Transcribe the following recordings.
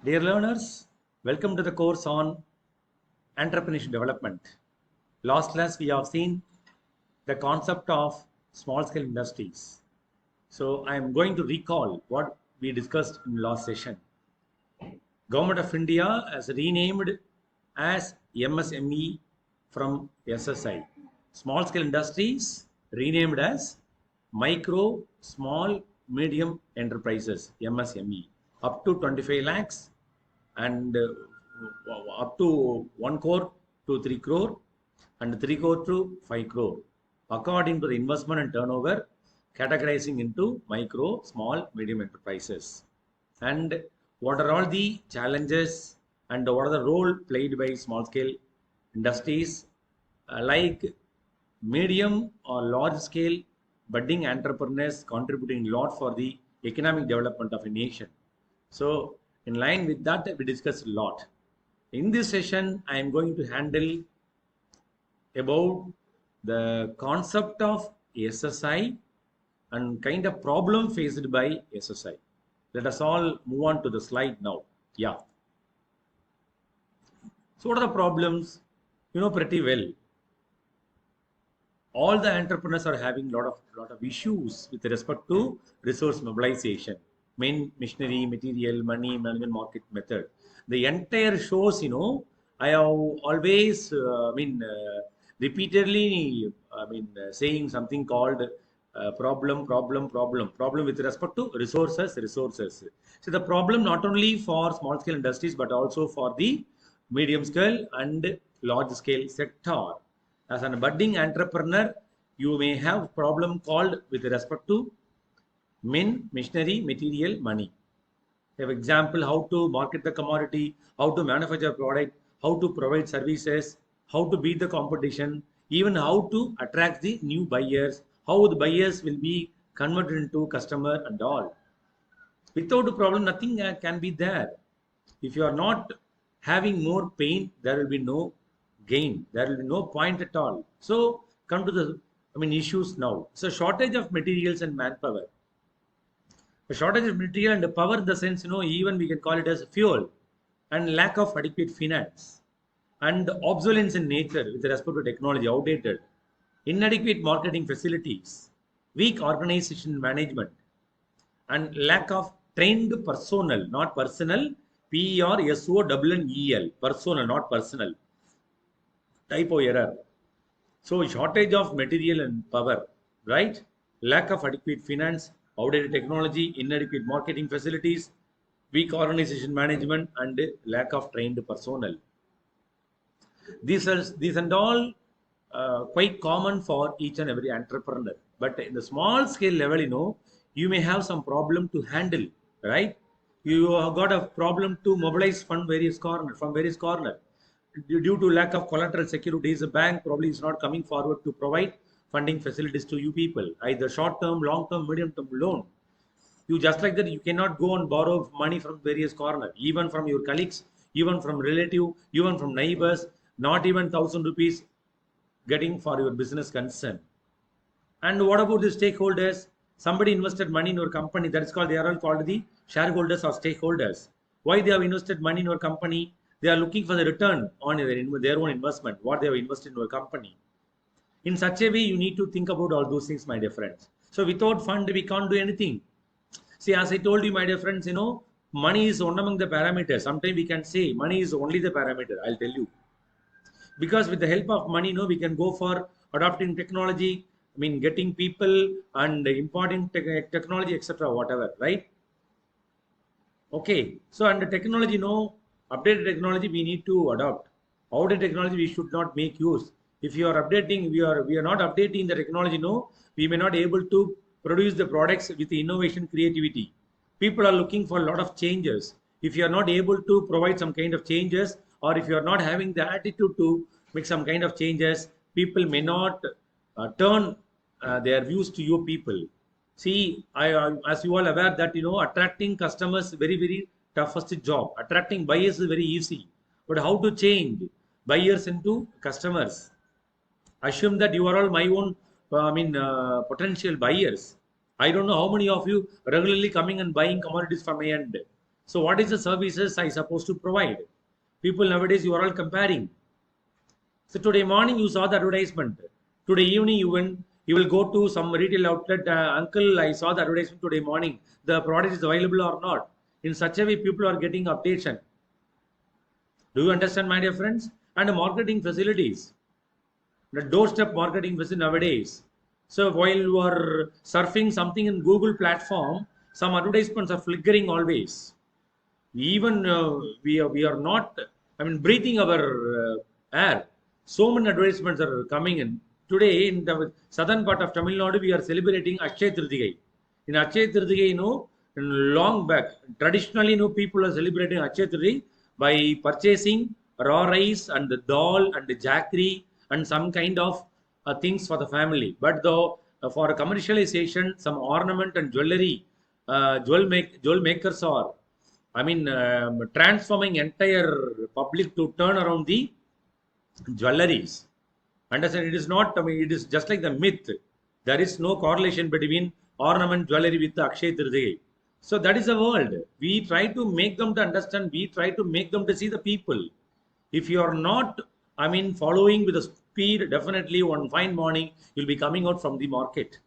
Dear learners, welcome to the course on entrepreneurship development. Last class we have seen the concept of small scale industries. So I am going to recall what we discussed in last session. Government of India has renamed as MSME from SSI. Small scale industries renamed as micro, small, medium enterprises MSME up to 25 lakhs and up to 1 crore to 3 crore and 3 crore to 5 crore according to the investment and turnover categorizing into micro, small, medium enterprises. And what are all the challenges and what are the role played by small scale industries like medium or large scale budding entrepreneurs contributing a lot for the economic development of a nation. So in line with that, we discussed a lot. In this session, I am going to handle about the concept of SSI and kind of problem faced by SSI. Let us all move on to the slide now. Yeah. So what are the problems? You know pretty well. All the entrepreneurs are having lot of issues with respect to resource mobilization, main machinery, material, money, management, market method. The entire shows, I have always, repeatedly, saying something called problem with respect to resources. So the problem not only for small scale industries but also for the medium scale and large scale sector. As a budding entrepreneur, you may have problem called with respect to men, machinery, material, money. For example, how to market the commodity, how to manufacture a product, how to provide services, how to beat the competition, even how to attract the new buyers, how the buyers will be converted into customer and all. Without a problem, nothing can be there. If you are not having more pain, there will be no gain. There will be no point at all. So come to the issues now. So shortage of materials and manpower. A shortage of material and power in the sense, even we can call it as fuel, and lack of adequate finance and obsolescence in nature with respect to technology, outdated, inadequate marketing facilities, weak organization management, and lack of trained personnel, not personal, PERSONNEL, personnel, not personal, typo error. So shortage of material and power, right? Lack of adequate finance, outdated technology, inadequate marketing facilities, weak organization management, and lack of trained personnel. These and all quite common for each and every entrepreneur. But in the small scale level, you may have some problem to handle, right? You have got a problem to mobilize fund various corner from various corner. Due to lack of collateral securities, the bank probably is not coming forward to provide funding facilities to you people, either short term, long term, medium term loan. You just like that, you cannot go and borrow money from various corners, even from your colleagues, even from relative, even from neighbors, not even 1,000 rupees getting for your business concern. And what about the stakeholders? Somebody invested money in your company. That is called, they are all called the shareholders or stakeholders. Why they have invested money in your company? They are looking for the return on their own investment, what they have invested in your company. In such a way, you need to think about all those things, my dear friends. So without fund, we can't do anything. See, as I told you, my dear friends, money is one among the parameters. Sometimes we can say money is only the parameter. I'll tell you. Because with the help of money, we can go for adopting technology, getting people and importing technology, etc., whatever, right? Okay. So under technology, updated technology we need to adopt. Outdated technology we should not make use. If you are updating, we are not updating the technology, we may not able to produce the products with innovation, creativity. People are looking for a lot of changes. If you are not able to provide some kind of changes, or if you are not having the attitude to make some kind of changes, people may not turn their views to you people. See, as you all aware that attracting customers very very toughest job. Attracting buyers is very easy, but how to change buyers into customers? Assume that you are all my own, potential buyers. I don't know how many of you regularly coming and buying commodities from my end. So what is the services I supposed to provide? People nowadays, you are all comparing. So today morning you saw the advertisement. Today evening you will go to some retail outlet. Uncle, I saw the advertisement today morning. The product is available or not? In such a way, people are getting updation. Do you understand, my dear friends? And marketing facilities, the doorstep marketing facility nowadays. So while you are surfing something in Google platform, some advertisements are flickering always. Even we are not, I mean, breathing our air. So many advertisements are coming in. Today, in the southern part of Tamil Nadu, we are celebrating Akshaya Tritigai. In Akshaya Tritigai, in long back, traditionally, people are celebrating Akshaya Tritigai by purchasing raw rice and the dal and the jaggery and some kind of things for the family. But though for commercialization, some ornament and jewelry, jewel makers are, I mean, transforming entire public to turn around the jewelries. Understand? It is not, I mean, it is just like the myth. There is no correlation between ornament jewelry with the Akshay Tritiya. So that is the world. We try to make them to understand. We try to make them to see the people. If you are not, I mean, following with the speed, definitely one fine morning, you'll be coming out from the market.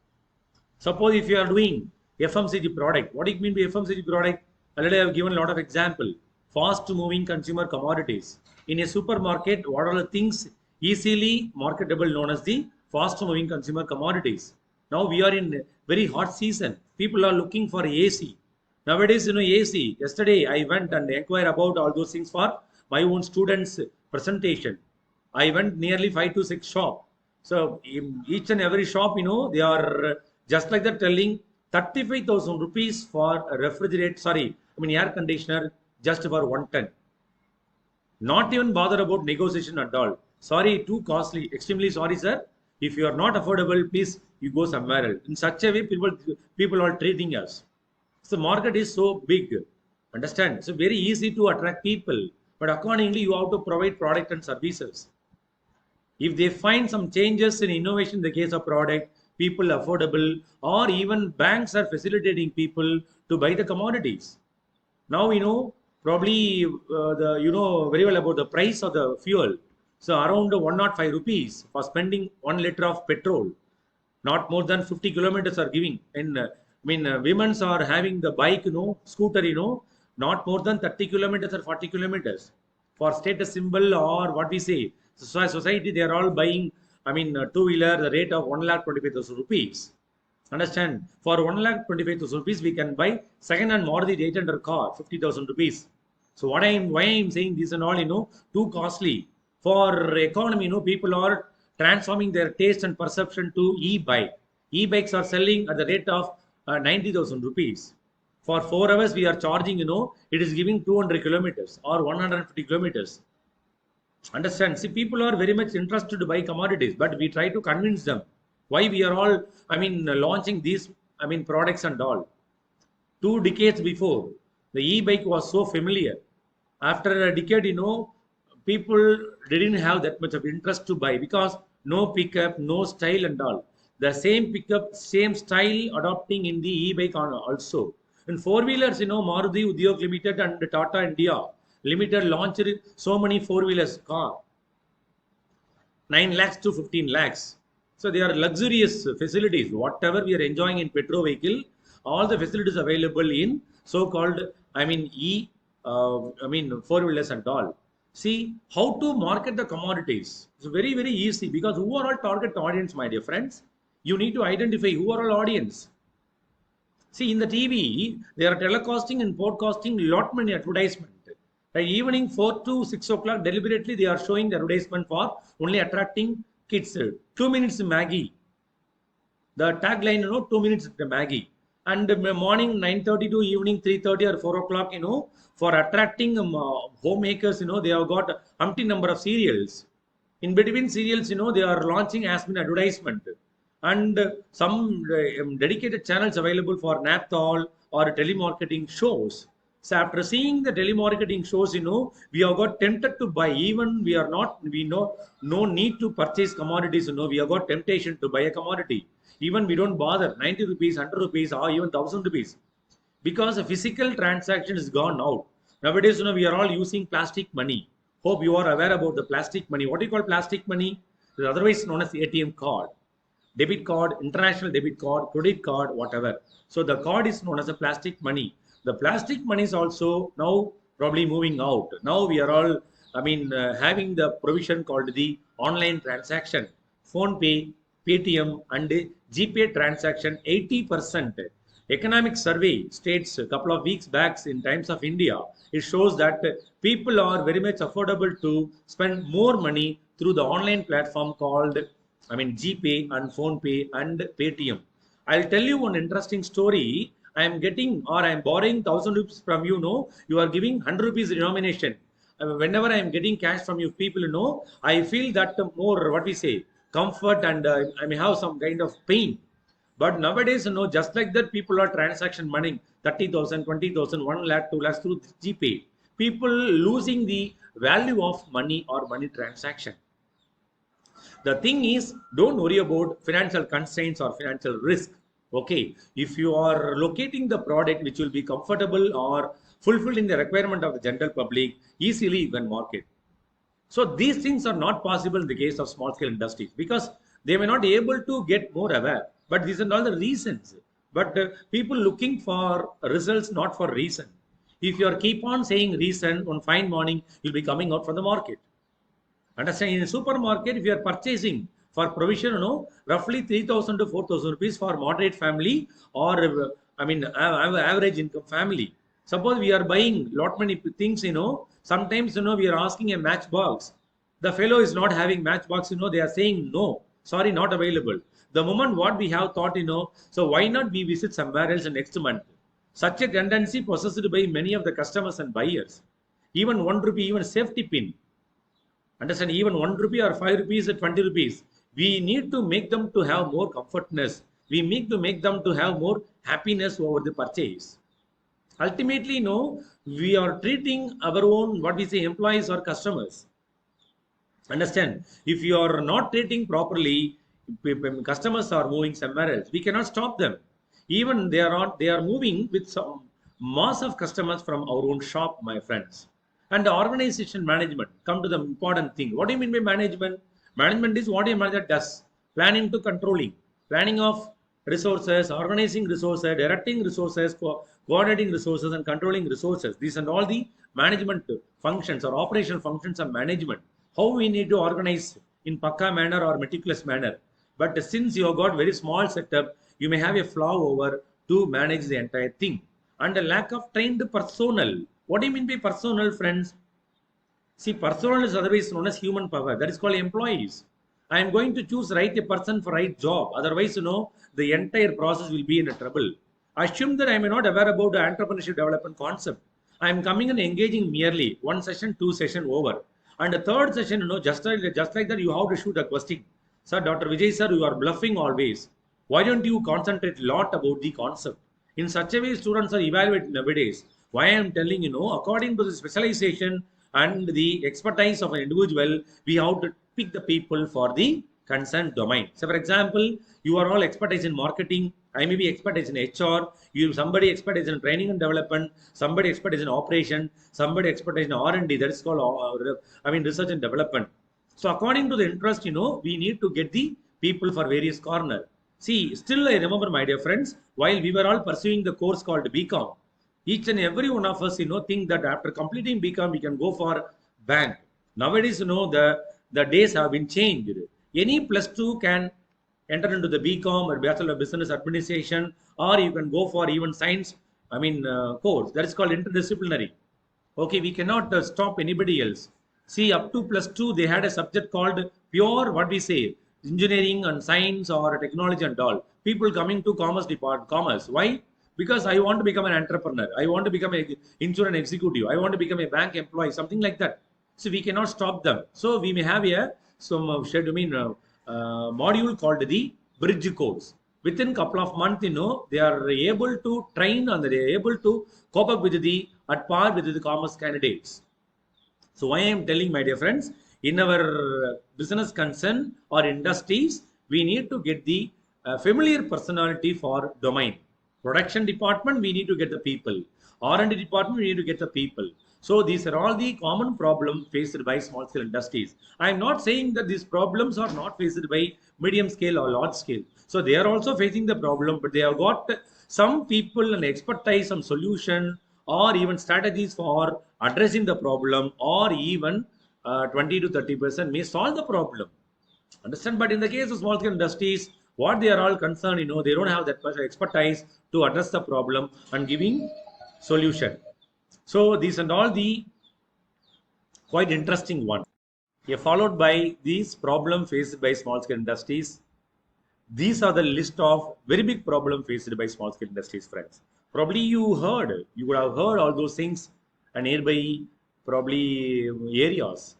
Suppose if you are doing FMCG product, what do you mean by FMCG product? Already I have given a lot of example. Fast moving consumer commodities. In a supermarket, what are the things easily marketable known as the fast moving consumer commodities? Now we are in very hot season. People are looking for AC. Nowadays, AC. Yesterday I went and inquired about all those things for my own students' presentation. I went nearly 5 to 6 shop. So in each and every shop, they are just like that telling 35,000 rupees for a refrigerator, sorry, I mean air conditioner just for 110. Not even bother about negotiation at all. Sorry, too costly. Extremely sorry, sir. If you are not affordable, please you go somewhere else. In such a way, people are treating us. So market is so big. Understand? So very easy to attract people. But accordingly, you have to provide product and services. If they find some changes in innovation in the case of product, people affordable, or even banks are facilitating people to buy the commodities. Now probably you know very well about the price of the fuel. So around 105 rupees for spending 1 liter of petrol. Not more than 50 kilometers are giving. And women's are having the bike, scooter, not more than 30 kilometers or 40 kilometers. For status symbol or what we say, society, they are all buying, two-wheeler, the rate of 1,25,000 rupees. Understand? For 1,25,000 rupees, we can buy second-hand Maruti 800 car, 50,000 rupees. So why I am saying this and all, too costly. For economy, people are transforming their taste and perception to e-bike. E-bikes are selling at the rate of 90,000 rupees. For 4 hours, we are charging, it is giving 200 kilometers or 150 kilometers. Understand? See, people are very much interested to buy commodities, but we try to convince them why we are all, launching these, products and all. 2 decades before, the e-bike was so familiar. After a decade, people didn't have that much of interest to buy because no pickup, no style and all. The same pickup, same style adopting in the e-bike also. In four-wheelers, Maruti Udyog Limited and Tata India Limited launched so many four-wheelers car. 9 lakhs to 15 lakhs. So they are luxurious facilities. Whatever we are enjoying in petrol vehicle, all the facilities available in so-called, four-wheelers and all. See, how to market the commodities. It's very, very easy because who are all target audience, my dear friends? You need to identify who are all audience. See, in the TV, they are telecasting and podcasting lot many advertisement. Right, evening 4 to 6 o'clock, deliberately they are showing the advertisement for only attracting kids. 2 minutes Maggie. The tagline, 2 minutes Maggie. And morning 9:30 to evening 3:30 or 4 o'clock, for attracting homemakers, they have got umpty number of serials. In between serials, they are launching as an advertisement. And some dedicated channels available for Napthol or telemarketing shows. So after seeing the telemarketing shows, we have got tempted to buy. Even we know no need to purchase commodities, we have got temptation to buy a commodity. Even we don't bother 90 rupees, 100 rupees, or even 1,000 rupees. because the physical transaction is gone out. Nowadays, we are all using plastic money. Hope you are aware about the plastic money. What do you call plastic money? It is otherwise known as ATM card, debit card, international debit card, credit card, whatever. So the card is known as a plastic money. The plastic money is also now probably moving out. Now we are all, having the provision called the online transaction, phone pay, Paytm, and GPay transaction. 80% economic survey states a couple of weeks back in Times of India. It shows that people are very much affordable to spend more money through the online platform called GPay and PhonePe and Paytm. I'll tell you one interesting story. I am getting or I am borrowing 1,000 rupees from you. You are giving 100 rupees denomination. Whenever I am getting cash from you people, I feel that more what we say comfort and I may have some kind of pain. But nowadays, just like that, people are transaction money 30,000, 20,000, 1 lakh, 2 lakhs through GPay. People losing the value of money or money transaction. The thing is, don't worry about financial constraints or financial risk. Okay, if you are locating the product which will be comfortable or fulfilling the requirement of the general public, easily you can market. So these things are not possible in the case of small scale industries because they may not be able to get more aware. But these are all the reasons. But people looking for results not for reason. If you are keep on saying reason, one fine morning you'll be coming out from the market. Understand? In a supermarket, if you are purchasing for provision, roughly 3,000 to 4,000 rupees for moderate family or average income family. Suppose we are buying lot many things, sometimes we are asking a matchbox. The fellow is not having matchbox, they are saying no, sorry, not available. The moment what we have thought, so why not we visit somewhere else next month? Such a tendency possessed by many of the customers and buyers. Even 1 rupee, even safety pin. Understand? Even 1 rupee or 5 rupees or 20 rupees. We need to make them to have more comfortness. We need to make them to have more happiness over the purchase. Ultimately, we are treating our own, what we say, employees or customers. Understand? If you are not treating properly, customers are moving somewhere else. We cannot stop them. Even they are moving with some mass of customers from our own shop, my friends. And the organization management, come to the important thing. What do you mean by management? Management is what a manager does. Planning to controlling. Planning of resources, organizing resources, directing resources, coordinating resources, and controlling resources. These are all the management functions or operational functions of management. How we need to organize in pakka manner or meticulous manner. But since you have got very small setup, you may have a flaw over to manage the entire thing. And a lack of trained personnel. What do you mean by personnel, friends? See, personnel is otherwise known as human power. That is called employees. I am going to choose right a person for right job. Otherwise, the entire process will be in a trouble. Assume that I am not aware about the entrepreneurship development concept. I am coming and engaging merely 1 session, 2 session over. And the third session, just like that, you have to shoot a question. Sir, Dr. Vijay, sir, you are bluffing always. Why don't you concentrate a lot about the concept? In such a way, students are evaluated nowadays. Why I am telling, according to the specialization and the expertise of an individual, we have to pick the people for the concerned domain. So, for example, you are all expertise in marketing. I may be expertise in HR. Somebody expertise in training and development. Somebody expertise in operation. Somebody expertise in R&D. That is called, research and development. So, according to the interest, we need to get the people for various corner. See, still I remember, my dear friends, while we were all pursuing the course called BCom, each and every one of us, think that after completing BCom, we can go for bank. Nowadays, the days have been changed. Any +2 can enter into the BCom or Bachelor of Business Administration, or you can go for even science, course. That is called interdisciplinary. Okay, we cannot stop anybody else. See, up to +2, they had a subject called pure, what we say, engineering and science or technology and all. People coming to commerce department, commerce. Why? Because I want to become an entrepreneur. I want to become an insurance executive. I want to become a bank employee, something like that. So we cannot stop them. So we may have module called the bridge course. Within couple of months, they are able to train and they are able to cope up with at par with the commerce candidates. So why I am telling, my dear friends, in our business concern or industries, we need to get the familiar personality for domain. Production department, we need to get the people. R&D department, we need to get the people. So these are all the common problems faced by small scale industries. I am not saying that these problems are not faced by medium scale or large scale. So they are also facing the problem, but they have got some people and expertise, some solution, or even strategies for addressing the problem, or even 20 to 30% may solve the problem. Understand? But in the case of small scale industries, what they are all concerned, they don't have that much expertise to address the problem and giving solution. So these and all the quite interesting one. Yeah, followed by these problem faced by small scale industries. These are the list of very big problem faced by small scale industries, friends. Probably you would have heard all those things and nearby probably areas.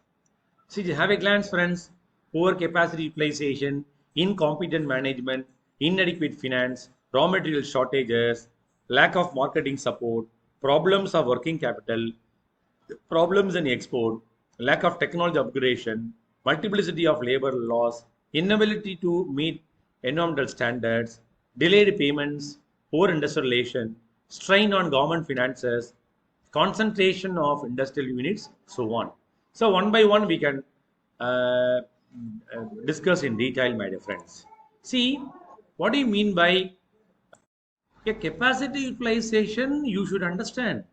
See, have a glance, friends. Poor capacity utilization, incompetent management, inadequate finance, raw material shortages, lack of marketing support, problems of working capital, problems in export, lack of technology upgradation, multiplicity of labor laws, inability to meet environmental standards, delayed payments, poor industrial relation, strain on government finances, concentration of industrial units, so on. So one by one we can uh, discuss in detail, my dear friends. See, what do you mean by a capacity utilization? You should understand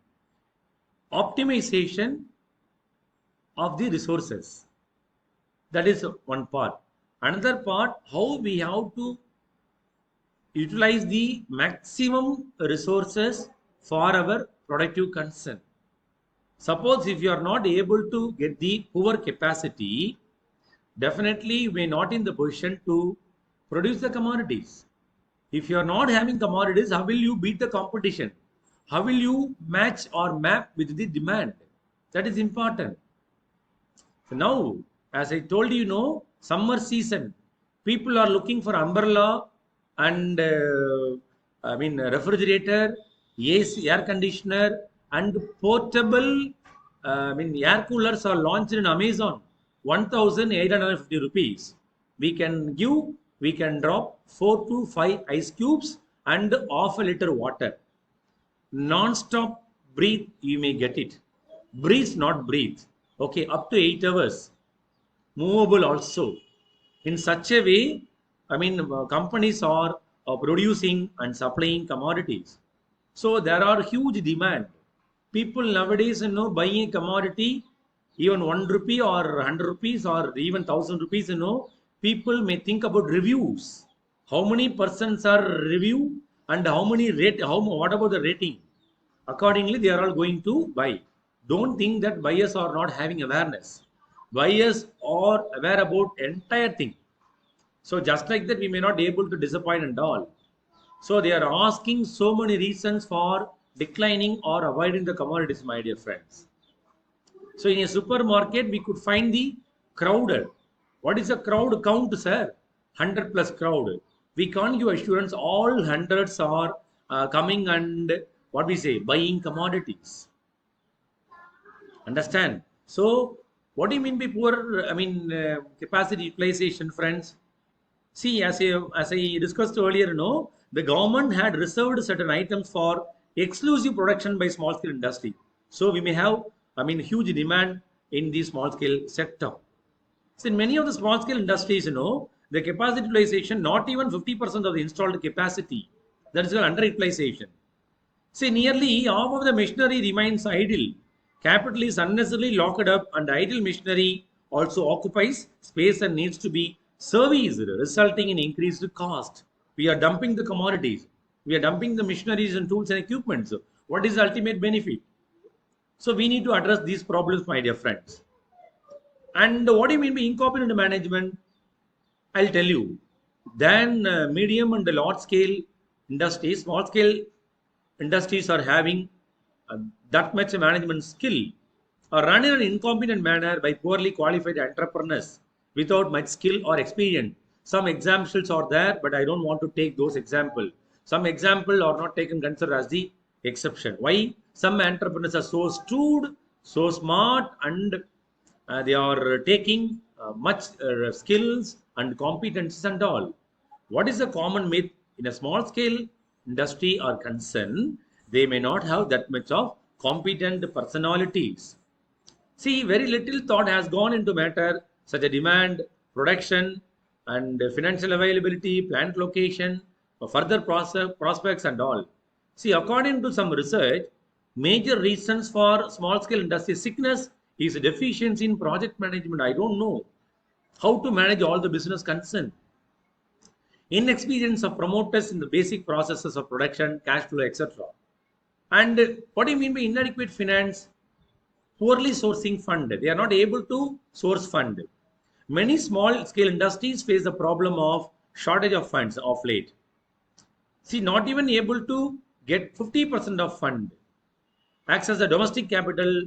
optimization of the resources. That is one part. Another part, how we have to utilize the maximum resources for our productive concern. Suppose if you are not able to get the poor capacity, definitely you may not in the position to produce the commodities. If you are not having commodities, how will you beat the competition? How will you match or map with the demand? That is important. So now, as I told you, summer season, people are looking for umbrella and refrigerator, AC, air conditioner, and portable. Air coolers are launched in Amazon, 1,850 rupees. We can drop 4 to 5 ice cubes and half a liter water. Non-stop breathe, you may get it. Breathe, not breathe. Okay, up to 8 hours. Movable also. In such a way, companies are producing and supplying commodities. So there are huge demand. People nowadays, buying a commodity, even 1 rupee or 100 rupees or even 1,000 rupees, people may think about reviews. How many persons are review and how many rate? What about the rating? Accordingly, they are all going to buy. Don't think that buyers are not having awareness. Buyers are aware about entire thing. So just like that, we may not be able to disappoint and all. So they are asking so many reasons for declining or avoiding the commodities, my dear friends. So in a supermarket, we could find the crowded. What is a crowd count, sir? 100 plus crowd. We can't give assurance all hundreds are coming and what we say, buying commodities. Understand? So what do you mean by poor, capacity utilization, friends? See, as I discussed earlier, the government had reserved certain items for exclusive production by small scale industry. So we may have, huge demand in the small scale sector. So in many of the small scale industries, the capacity utilization, not even 50% of the installed capacity. That is the underutilization. See, nearly half of the machinery remains idle. Capital is unnecessarily locked up, and idle machinery also occupies space and needs to be serviced, resulting in increased cost. We are dumping the commodities. We are dumping the machineries and tools and equipment. What is the ultimate benefit? So we need to address these problems, my dear friends. And what do you mean by incompetent management? I'll tell you. Then medium and large scale industries, small scale industries are having uh, that much management skill are run in an incompetent manner by poorly qualified entrepreneurs without much skill or experience. Some examples are there, but I don't want to take those examples. Some examples are not taken considered as the exception. Why? Some entrepreneurs are so shrewd, so smart, and they are taking much skills and competences and all. What is the common myth in a small scale? industry are concerned, they may not have that much of competent personalities. See, very little thought has gone into matter such as demand, production, and financial availability, plant location, further prospects, and all. See, according to some research, major reasons for small scale industry sickness is deficiency in project management. I don't know how to manage all the business concern. Inexperience of promoters in the basic processes of production, cash flow, etc. And what do you mean by inadequate finance? Poorly sourcing fund. They are not able to source fund. Many small scale industries face the problem of shortage of funds of late. See, not even able to get 50% of fund, access the domestic capital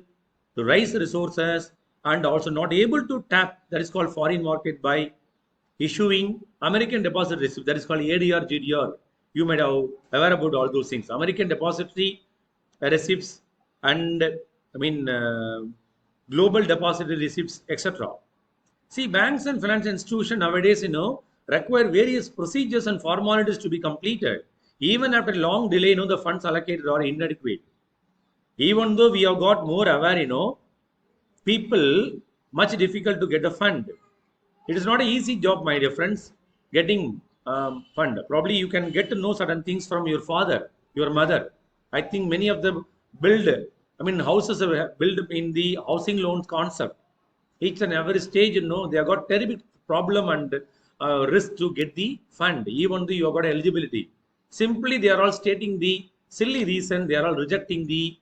to raise resources, and also not able to tap, that is called foreign market, by issuing American deposit receipt, that is called ADR, GDR. You might have aware about all those things. American depository receipts and global depository receipts, etc. See, banks and financial institutions nowadays, require various procedures and formalities to be completed. Even after long delay, the funds allocated are inadequate. Even though we have got more aware, people much difficult to get a fund. It is not an easy job, my dear friends, getting fund. Probably you can get to know certain things from your father, your mother. I think many of them build, houses are built in the housing loans concept. Each and every stage, they have got terrible problem and risk to get the fund, even though you have got eligibility. Simply, they are all stating the silly reason. They are all rejecting the,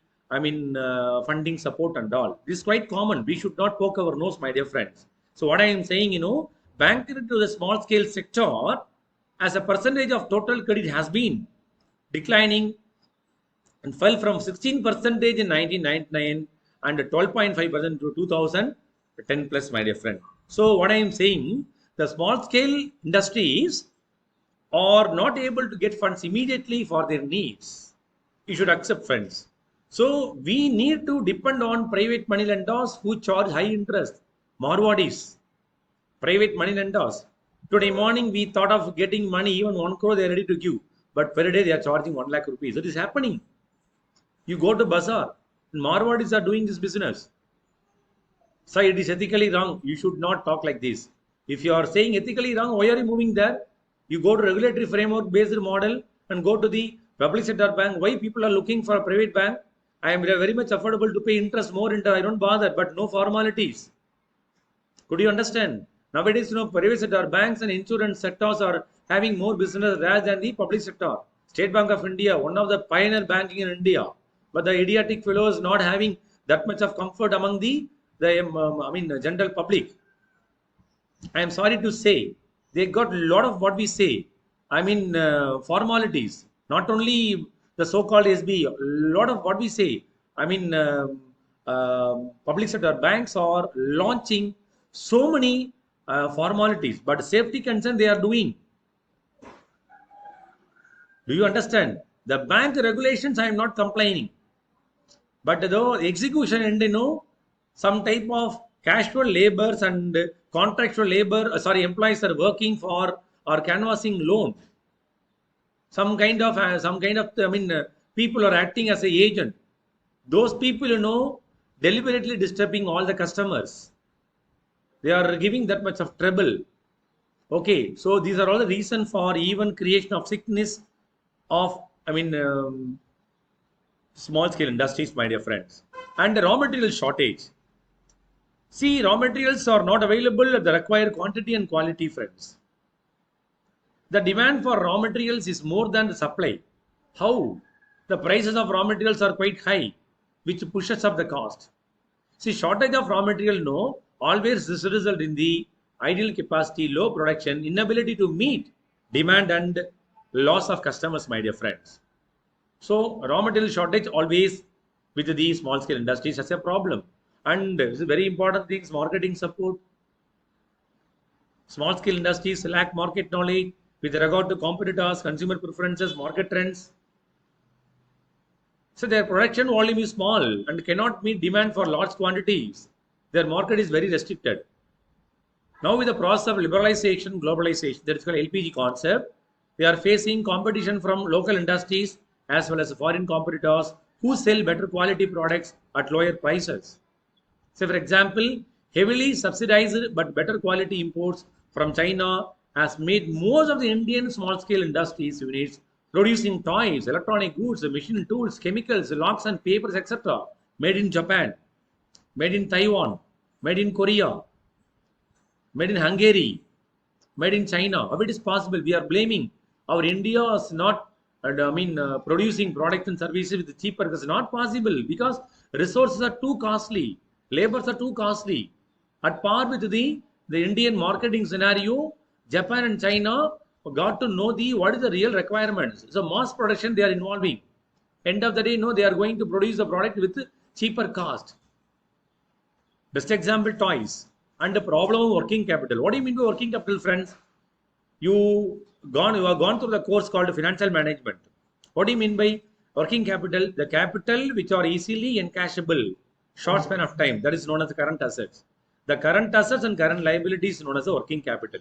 funding support and all. This is quite common. We should not poke our nose, my dear friends. So what I am saying, banking to the small scale sector as a percentage of total credit has been declining and fell from 16% in 1999 and 12.5% to 2010 plus, my dear friend. So what I am saying, the small scale industries are not able to get funds immediately for their needs. You should accept, friends. So we need to depend on private money lenders who charge high interest. Marwadis, private money lenders. Today morning we thought of getting money, even 1 crore they are ready to give. But per day they are charging 1 lakh rupees. It is happening. You go to bazaar, Marwadis are doing this business. So it is ethically wrong. You should not talk like this. If you are saying ethically wrong, why are you moving there? You go to regulatory framework based model and go to the public sector bank. Why people are looking for a private bank? I am very much affordable to pay interest, more interest. I don't bother, but no formalities. Could you understand? Nowadays, private sector banks and insurance sectors are having more business rather than the public sector. State Bank of India, one of the pioneer banking in India, but the idiotic fellows not having that much of comfort among the general public. I am sorry to say, they got a lot of what we say. Formalities. Not only the so-called SB, a lot of what we say. Public sector banks are launching so many formalities, but safety concern they are doing. Do you understand? The bank regulations, I am not complaining. But the execution and some type of casual laborers and contractual employees are working for or canvassing loan. Some kind of people are acting as an agent. Those people, deliberately disturbing all the customers. They are giving that much of trouble. Okay, so these are all the reason for even creation of sickness of small scale industries, my dear friends. And the raw material shortage. See, raw materials are not available at the required quantity and quality, friends. The demand for raw materials is more than the supply. How? The prices of raw materials are quite high, which pushes up the cost. See, shortage of raw material, always this result in the ideal capacity, low production, inability to meet demand and loss of customers, my dear friends. So raw material shortage always with the small scale industries as a problem. And this is very important things, marketing support. Small scale industries lack market knowledge with regard to competitors, consumer preferences, market trends. So their production volume is small and cannot meet demand for large quantities. Their market is very restricted. Now with the process of liberalization, globalization, that is called LPG concept, We are facing competition from local industries as well as foreign competitors who sell better quality products at lower prices. So, for example, heavily subsidized but better quality imports from China has made most of the Indian small-scale industries units producing toys, electronic goods, machine tools, chemicals, locks and papers, etc. made in Japan, made in Taiwan, made in Korea, made in Hungary, made in China. How it is possible? We are blaming our India is not, producing products and services with cheaper. It's not possible because resources are too costly, labors are too costly. At par with the Indian marketing scenario, Japan and China got to know what is the real requirements. So mass production they are involving. End of the day, no, they are going to produce the product with cheaper cost. Best example, toys. And the problem of working capital. What do you mean by working capital, friends? You have gone through the course called financial management. What do you mean by working capital? The capital which are easily encashable, short span of time, that is known as the current assets. The current assets and current liabilities known as the working capital.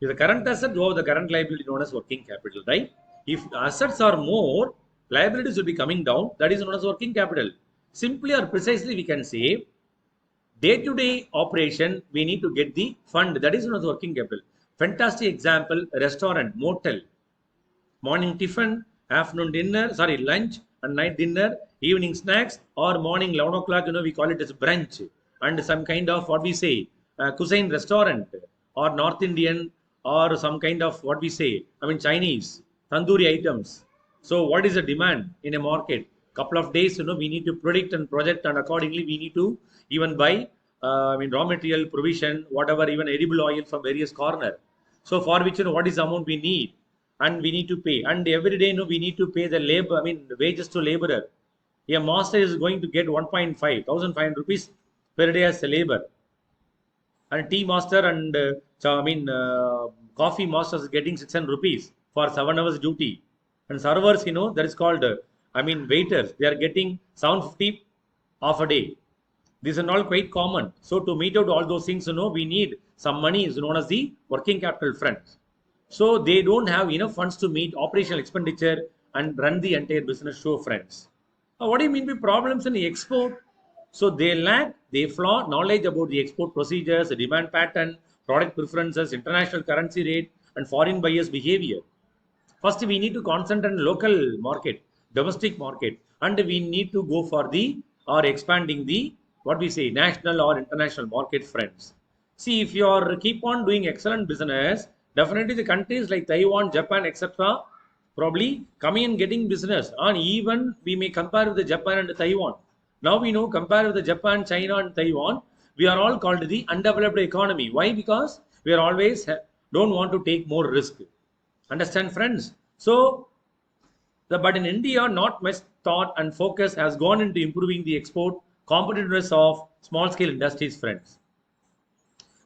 If the current asset, you have the current liability known as working capital, right? If assets are more, liabilities will be coming down. That is known as working capital. Simply or precisely, we can say day-to-day operation, we need to get the fund. That is known as working capital. Fantastic example, restaurant, motel, morning tiffin, afternoon dinner, sorry, lunch and night dinner, evening snacks, or morning 11 o'clock, we call it as brunch. And some kind of what we say, cuisine restaurant, or North Indian, or some kind of what we say, Chinese, tandoori items. So what is the demand in a market? Couple of days, we need to predict and project, and accordingly we need to even buy, raw material provision, whatever, even edible oil from various corner. So for which, what is the amount we need, and we need to pay, and every day, we need to pay the labor, the wages to laborer. A master is going to get 1,500 rupees per day as a labor, and tea master and coffee masters is getting 600 rupees for 7 hours duty, and servers, that is called waiters, they are getting 750 half a day. These are all quite common. So to meet out all those things, we need some money is known as the working capital funds. So they don't have enough funds to meet operational expenditure and run the entire business show, friends. What do you mean by problems in the export? So they flaw knowledge about the export procedures, the demand pattern, product preferences, international currency rate, and foreign buyers' behavior. First, we need to concentrate on local market, domestic market, and we need to go for or expanding the what we say national or international market, friends. See, if you are keep on doing excellent business, definitely the countries like Taiwan, Japan, etc. probably coming and getting business. And even we may compare with the Japan and Taiwan. Now we know compare with the Japan, China, and Taiwan, we are all called the undeveloped economy. Why? Because we are always don't want to take more risk. Understand, friends? So, but in India, not much thought and focus has gone into improving the export competitiveness of small-scale industries, friends.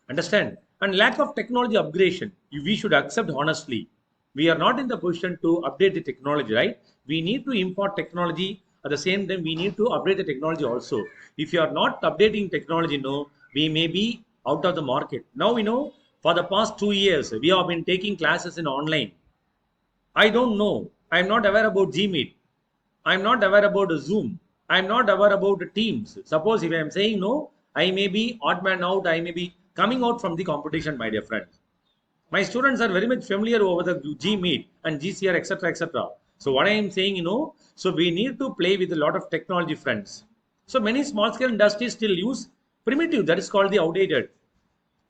Understand? And lack of technology upgradation, we should accept honestly. We are not in the position to update the technology, right? We need to import technology. At the same time, we need to upgrade the technology also. If you are not updating technology, no, we may be out of the market. Now we know for the past 2 years, we have been taking classes in online. I don't know. I'm not aware about Gmeet. I'm not aware about Zoom. I'm not aware about Teams. Suppose if I'm saying no, I may be odd man out. I may be coming out from the competition, my dear friends. My students are very much familiar over the Gmeet and GCR, etc., etc. So what I am saying, so we need to play with a lot of technology, friends. So many small-scale industries still use primitive, that is called the outdated,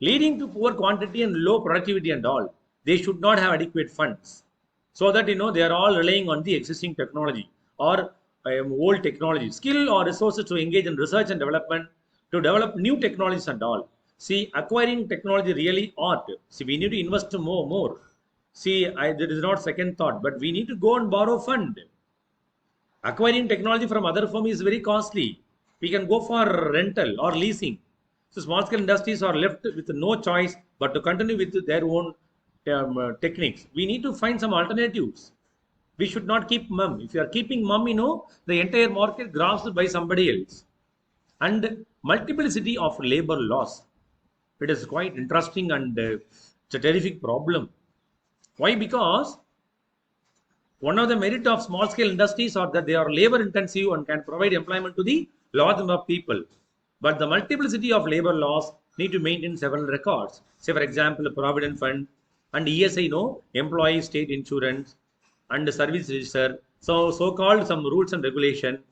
leading to poor quantity and low productivity and all. They should not have adequate funds. So that, they are all relying on the existing technology or old technology, skill or resources to engage in research and development, to develop new technologies and all. See, acquiring technology really art. See, we need to invest more. See, there is not second thought, but we need to go and borrow fund. Acquiring technology from other firm is very costly. We can go for rental or leasing. So small scale industries are left with no choice but to continue with their own techniques. We need to find some alternatives. We should not keep mum. If you are keeping mum, the entire market grasped by somebody else. And multiplicity of labor loss. It is quite interesting and it's a terrific problem. Why? Because One of the merit of small scale industries are that they are labor intensive and can provide employment to the large number of people. But the multiplicity of labor laws need to maintain several records. Say, for example, a provident fund and ESI, no, employee state insurance and service register. So, so-called some rules and regulation,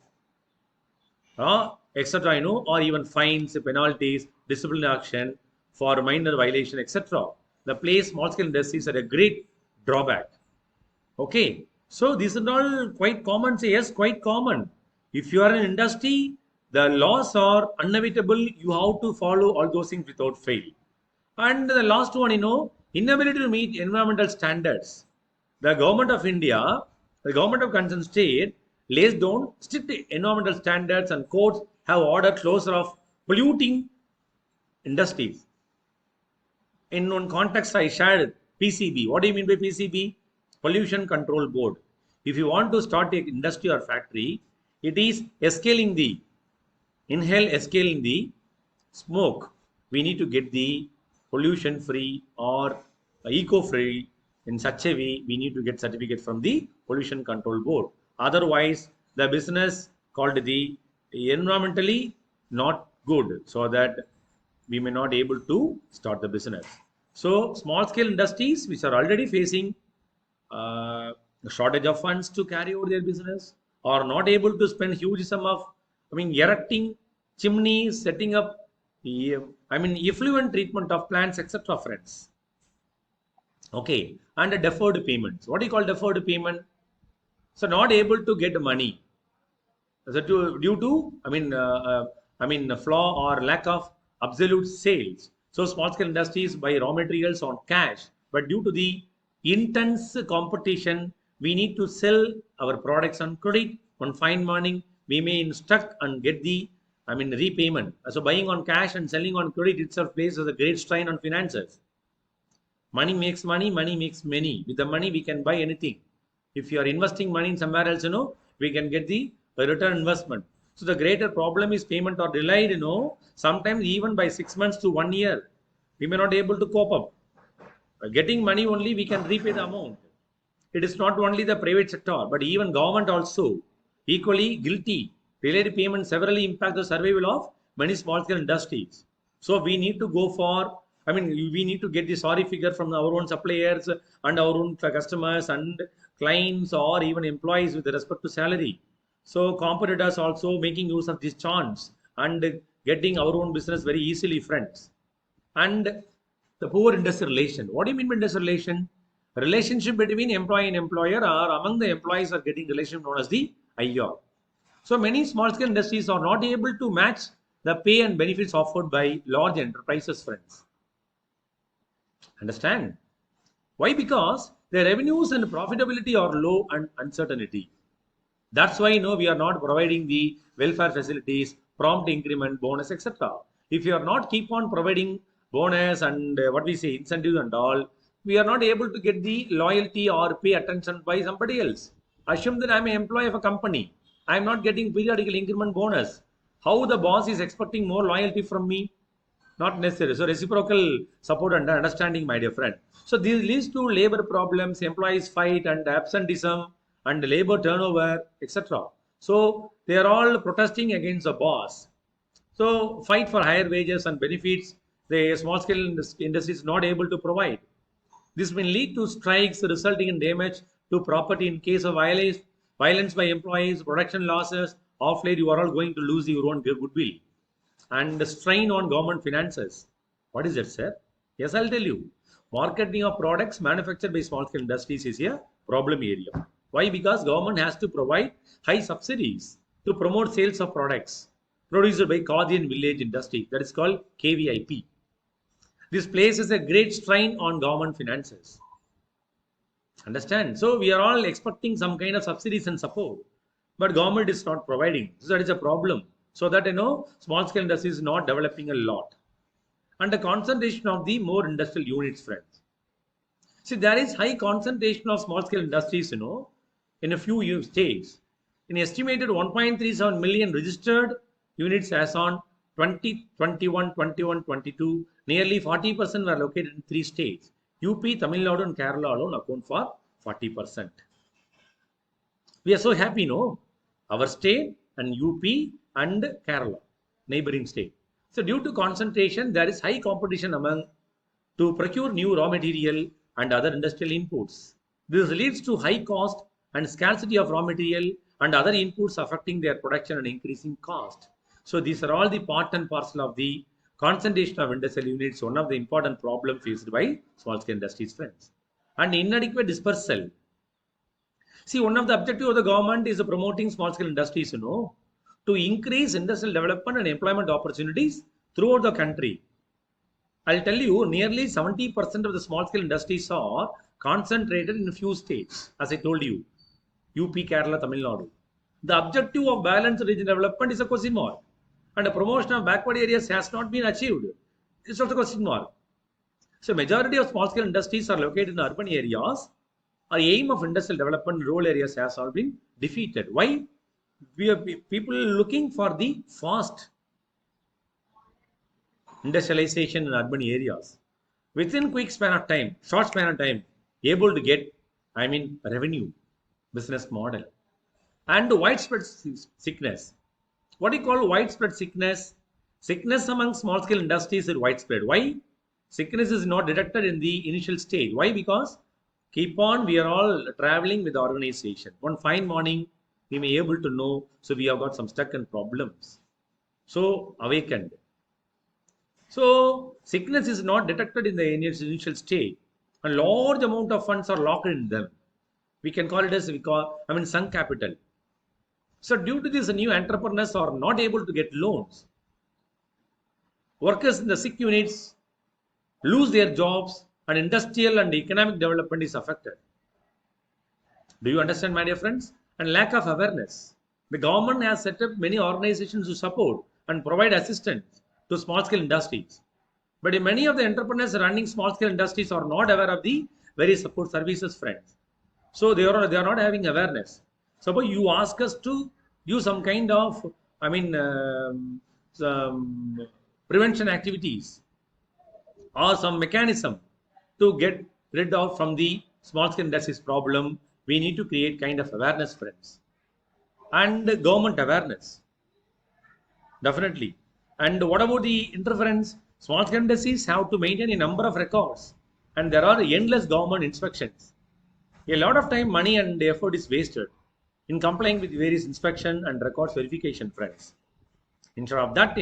etc. Or even fines, penalties, disciplinary action for minor violation, etc. The place small-scale industries are a great drawback. Okay, so these are all quite common. Say yes, quite common. If you are in industry, the laws are unavoidable. You have to follow all those things without fail. And the last one, inability to meet environmental standards. The government of India, the government of concerned state lays down strict environmental standards and courts have ordered closure of polluting industries. In one context, I shared PCB. What do you mean by PCB? Pollution Control Board. If you want to start an industry or factory, it is scaling the scaling the smoke. We need to get the pollution free or eco free. In such a way, we need to get certificate from the Pollution Control Board. Otherwise, the business called the environmentally not good, so that we may not able to start the business. So small scale industries which are already facing a shortage of funds to carry out their business, or not able to spend huge sum of, erecting chimneys, setting up, effluent treatment of plants, etc. Friends. Okay, and the deferred payments. What do you call deferred payment? So not able to get money. So due to, flaw or lack of absolute sales. So small scale industries buy raw materials on cash, but due to the intense competition, we need to sell our products on credit. On fine morning, we may instruct and get the, repayment. So buying on cash and selling on credit itself places a great strain on finances. Money makes money, money makes money. With the money, we can buy anything. If you are investing money in somewhere else, we can get the return investment. So the greater problem is payment or delayed, sometimes even by 6 months to 1 year, we may not be able to cope up. By getting money only, we can repay the amount. It is not only the private sector, but even government also equally guilty. Delayed payment severely impact the survival of many small scale industries. So we need to go for, we need to get the sorry figure from our own suppliers and our own customers and clients or even employees with respect to salary. So competitors also making use of this chance and getting our own business very easily, friends. And the poor industrial relation. What do you mean by industrial relation? Relationship between employee and employer, or among the employees are getting relationship known as the IR. So many small scale industries are not able to match the pay and benefits offered by large enterprises, friends. Understand? Why? Because their revenues and profitability are low and uncertainty. That's why we are not providing the welfare facilities, prompt increment, bonus, etc. If you are not keep on providing bonus and what we say incentives and all, we are not able to get the loyalty or pay attention by somebody else. Assume that I am an employee of a company. I am not getting periodical increment bonus. How the boss is expecting more loyalty from me? Not necessary. So reciprocal support and understanding, my dear friend. So this leads to labor problems, employees fight and absenteeism and labor turnover, etc. So they are all protesting against the boss. So fight for higher wages and benefits the small scale industry is not able to provide. This may lead to strikes resulting in damage to property in case of violence by employees, production losses. Off late, you are all going to lose your own goodwill and the strain on government finances. What is that, sir? Yes, I'll tell you. Marketing of products manufactured by small scale industries is a problem area. Why? Because government has to provide high subsidies to promote sales of products produced by Kadian village industry, that is called KVIP. This places a great strain on government finances. Understand? So we are all expecting some kind of subsidies and support, but government is not providing. So that is a problem. So that small scale industry is not developing a lot. And the concentration of the more industrial units, friends. See, there is high concentration of small scale industries, in a few states. An estimated 1.37 million registered units as on 2021, 21, 22, nearly 40% were located in 3 states. UP, Tamil Nadu and Kerala alone account for 40%. We are so happy, no? Our state and UP and Kerala, neighboring state. So due to concentration, there is high competition among to procure new raw material and other industrial inputs. This leads to high cost and scarcity of raw material and other inputs affecting their production and increasing cost. So these are all the part and parcel of the concentration of industrial units, one of the important problems faced by small scale industries, friends. And inadequate dispersal. See, one of the objective of the government is promoting small scale industries, to increase industrial development and employment opportunities throughout the country. I'll tell you, nearly 70% of the small scale industries are concentrated in a few states, as I told you, UP, Kerala, Tamil Nadu. The objective of balanced region development is a question mark, and the promotion of backward areas has not been achieved. It's also a question mark. So, majority of small scale industries are located in urban areas. Our aim of industrial development in rural areas has all been defeated. Why? We are people looking for the fast industrialization in urban areas within quick span of time, short span of time, able to get, revenue, business model, and widespread sickness. What do you call widespread sickness? Sickness among small scale industries is widespread. Why? Sickness is not detected in the initial stage. Why? Because keep on, we are all traveling with the organization. One fine morning, we may able to know, so we have got some stuck in problems. So awakened. So sickness is not detected in the initial stage. A large amount of funds are locked in them. We can call it as sunk capital. So due to this, new entrepreneurs are not able to get loans. Workers in the sick units lose their jobs, and industrial and economic development is affected. Do you understand, my dear friends? And lack of awareness. The government has set up many organizations to support and provide assistance to small scale industries. But many of the entrepreneurs running small scale industries are not aware of the various support services, friends. So they are not having awareness. Suppose you ask us to do some kind of some prevention activities or some mechanism to get rid of from the small scale industries problem. We need to create kind of awareness, friends, and government awareness, definitely. And what about the interference? Small scale industries have to maintain a number of records, and there are endless government inspections. A lot of time, money, and effort is wasted in complying with various inspection and records verification, friends. Instead of that,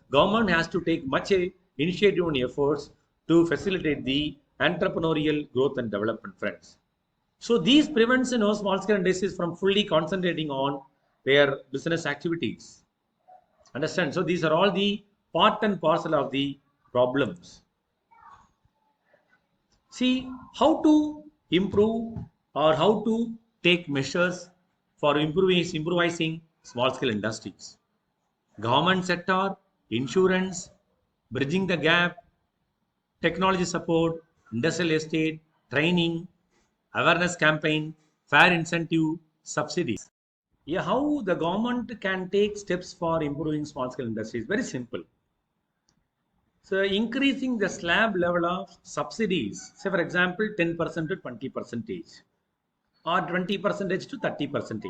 government has to take much initiative and efforts to facilitate the entrepreneurial growth and development, friends. So these prevents small scale industries from fully concentrating on their business activities. Understand? So these are all the part and parcel of the problems. See how to improve or how to take measures for improvising small scale industries. Government sector, insurance, bridging the gap, technology support, industrial estate, training, awareness campaign, fair incentive, subsidies. Yeah, how the government can take steps for improving small scale industries? Very simple. So increasing the slab level of subsidies, say for example 10% to 20% or 20% to 30%.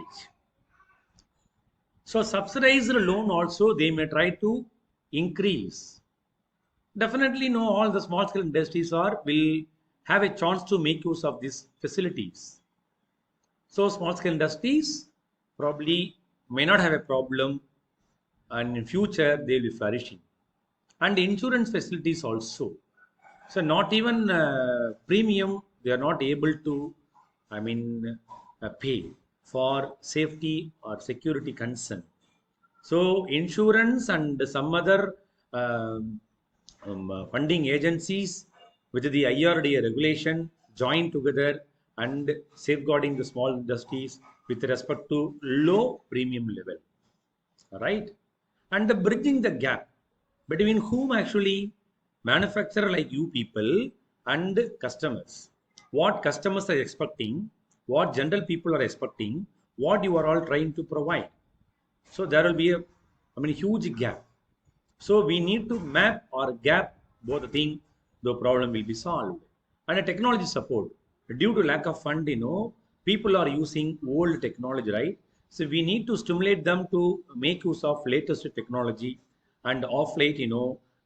So subsidized loan also they may try to increase. Definitely no, all the small scale industries will have a chance to make use of these facilities. So small scale industries probably may not have a problem, and in future they will be flourishing. And insurance facilities also. So not even premium they are not able to, pay for safety or security concern. So insurance and some other funding agencies with the IRDA regulation join together and safeguarding the small industries with respect to low premium level, right? And the bridging the gap between whom actually manufacturer like you people and customers. What customers are expecting, what general people are expecting, what you are all trying to provide. So there will be a huge gap. So we need to map or gap both the thing, the problem will be solved. And a technology support. Due to lack of fund, people are using old technology, right? So we need to stimulate them to make use of latest technology. And of late,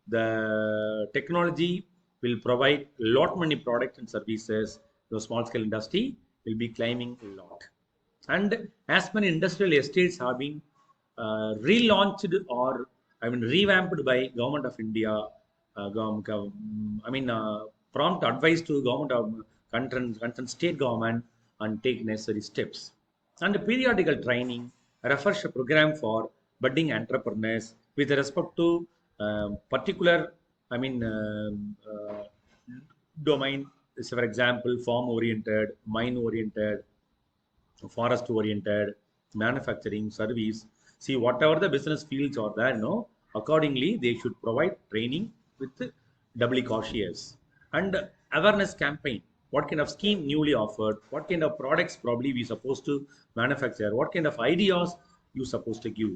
the technology will provide a lot many products and services. The small scale industry will be climbing a lot. And as many industrial estates have been relaunched or revamped by government of India, prompt advice to government of concerned state government and take necessary steps. And periodical training, refresh program for budding entrepreneurs with respect to particular, I mean, domain. So for example, farm oriented, mine oriented, forest oriented, manufacturing, service. See, whatever the business fields are there, accordingly, they should provide training with doubly cautious and awareness campaign. What kind of scheme newly offered? What kind of products probably we supposed to manufacture? What kind of ideas you supposed to give?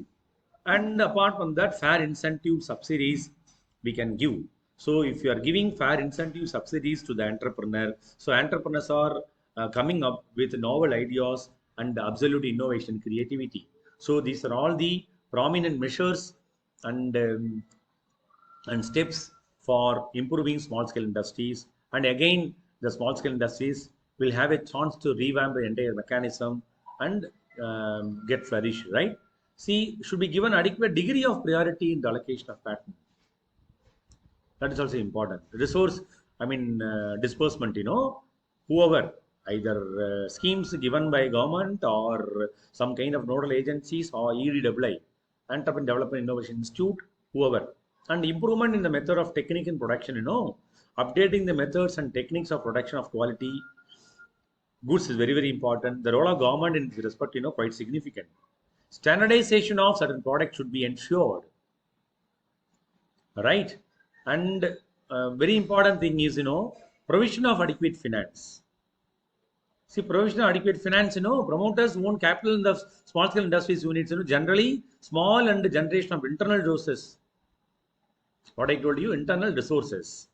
And apart from that, fair incentive subsidies we can give. So if you are giving fair incentive subsidies to the entrepreneur, so entrepreneurs are coming up with novel ideas and absolute innovation, creativity. So these are all the prominent measures and steps for improving small scale industries. And again, the small scale industries will have a chance to revamp the entire mechanism and get flourished, right? See, should be given adequate degree of priority in the allocation of patent. That is also important. Resource, disbursement, whoever, either schemes given by government or some kind of nodal agencies or EDAA, Entrepreneur Development Innovation Institute, whoever. And improvement in the method of technique in production, updating the methods and techniques of production of quality goods is very, very important. The role of government in this respect, quite significant. Standardization of certain products should be ensured, right? And very important thing is, provision of adequate finance. See, provision of adequate finance, promoters own capital in the small scale industries units, generally small and generation of internal resources. What I told you, internal resources.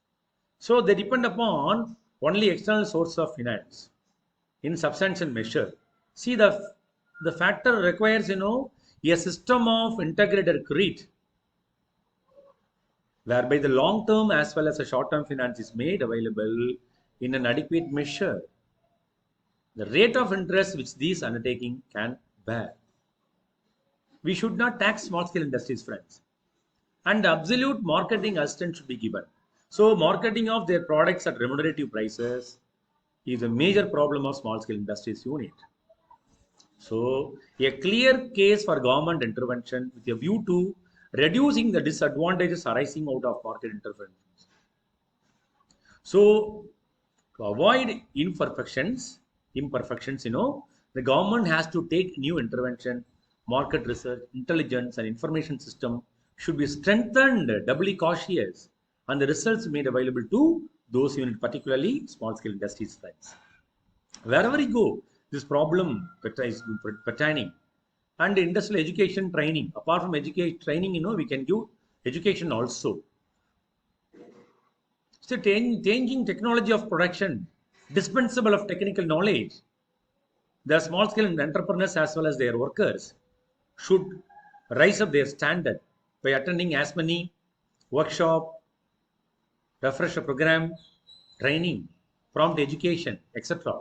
So they depend upon only external source of finance in substantial measure. See, the factor requires, a system of integrated credit, whereby the long term as well as a short term finance is made available in an adequate measure. The rate of interest which these undertaking can bear. We should not tax small scale industries, friends. And absolute marketing assistance should be given. So, marketing of their products at remunerative prices is a major problem of small scale industries unit. So, a clear case for government intervention with a view to reducing the disadvantages arising out of market interventions. So, to avoid imperfections, the government has to take new intervention, market research, intelligence, and information system should be strengthened, doubly cautious, and the results made available to those units, particularly small scale industries, friends. Wherever you go, this problem is pertaining. And industrial education training. Apart from education training, we can give education also. So changing technology of production, dispensable of technical knowledge. The small scale entrepreneurs as well as their workers should rise up their standard by attending as many workshop, refresher program, training, prompt education, etc.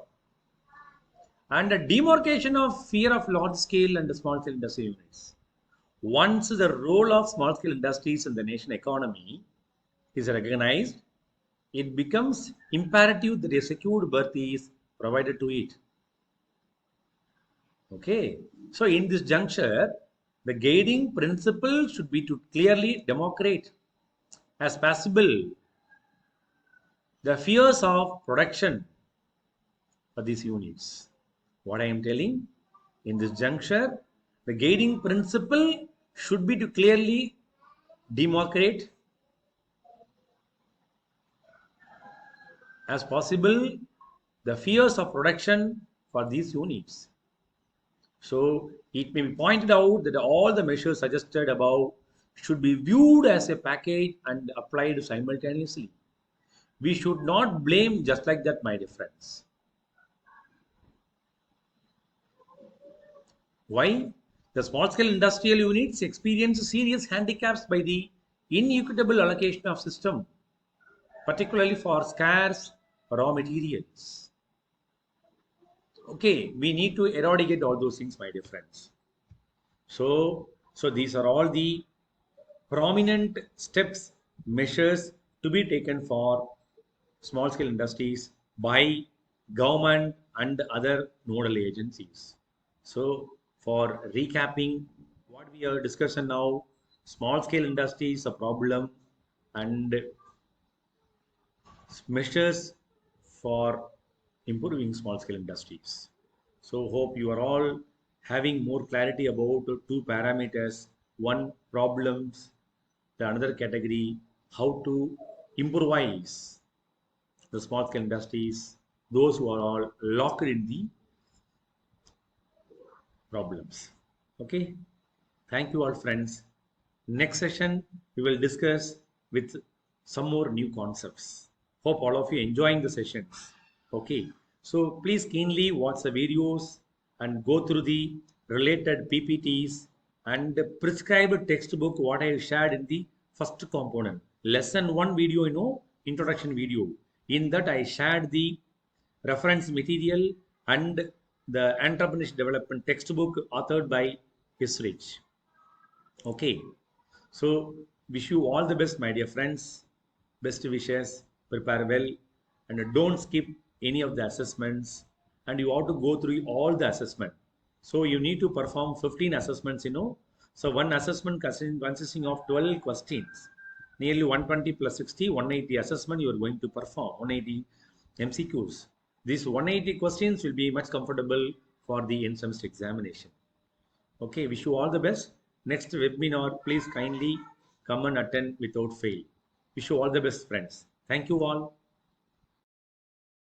And a demarcation of fear of large scale and small scale industry units. Once the role of small scale industries in the nation economy is recognized, it becomes imperative that a secured berth is provided to it. Okay, so in this juncture, the guiding principle should be to clearly demarcate as possible the fears of production for these units. What I am telling, in this juncture, the guiding principle should be to clearly demarcate as possible the fears of production for these units. So it may be pointed out that all the measures suggested above should be viewed as a package and applied simultaneously. We should not blame just like that, my dear friends. Why? The small scale industrial units experience serious handicaps by the inequitable allocation of system, particularly for scarce raw materials. Okay, we need to eradicate all those things, my dear friends. So these are all the prominent steps, measures to be taken for small scale industries by government and other nodal agencies. So for recapping what we are discussing now, small scale industries a problem and measures for improving small scale industries. So hope you are all having more clarity about two parameters, one problems, the another category, how to improvise the small scale industries, those who are all locked in the problems. Okay, thank you all friends. Next session we will discuss with some more new concepts. Hope all of you enjoying the sessions. Okay, so please keenly watch the videos and go through the related PPTs and prescribed textbook what I shared in the first component. Lesson 1 video, introduction video. In that I shared the reference material and the entrepreneurship development textbook authored by Hisrich. Okay, so wish you all the best, my dear friends. Best wishes, prepare well, and don't skip any of the assessments. And you have to go through all the assessment. So you need to perform 15 assessments, So one assessment consisting of 12 questions, nearly 120 plus 60, 180 assessment you are going to perform, 180 MCQs. These 180 questions will be much comfortable for the end semester examination. Okay, wish you all the best. Next webinar, please kindly come and attend without fail. Wish you all the best, friends. Thank you all.